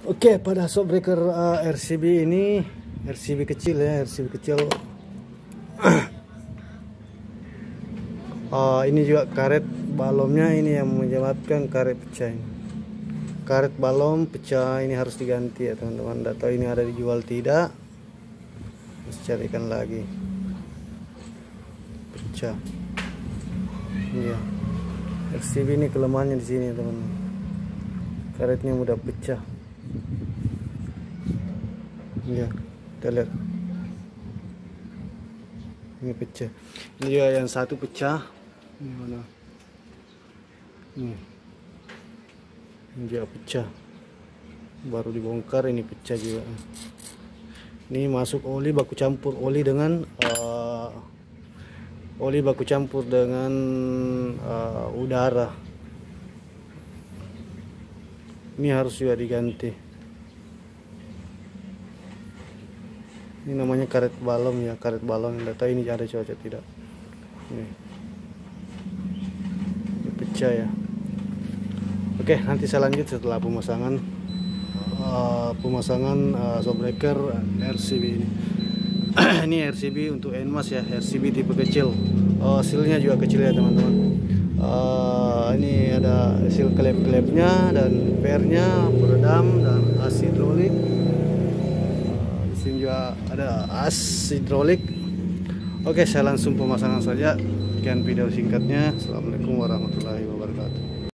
Oke, pada shockbreaker RCB ini, RCB kecil ya, RCB kecil. Ini juga karet balonnya ini yang menyebabkan karet pecah ini. Karet balon pecah ini harus diganti ya teman-teman. Tidak tahu ini ada dijual tidak. Harus carikan lagi. Pecah. Iya. RCB ini kelemahannya di sini teman-teman. Karetnya mudah pecah. Iya, kita lihat. Ini pecah. Ini juga yang satu pecah. Ini mana? Ini juga pecah. Baru dibongkar ini pecah juga. Ini masuk oli baku campur oli dengan udara. Ini harus juga diganti. Ini namanya karet balon ya, karet balon. Tidak tahu ini ada cocok tidak. Ini pecah ya. Oke, nanti saya lanjut setelah pemasangan shockbreaker RCB ini. Ini RCB untuk NMAS ya, RCB tipe kecil. Sealnya juga kecil ya teman-teman. Ini ada seal klep-klepnya dan pernya, peredam dan as hidrolik. Di sini juga ada as hidrolik. Oke, saya langsung pemasangan saja. Sekian video singkatnya. Assalamualaikum warahmatullahi wabarakatuh.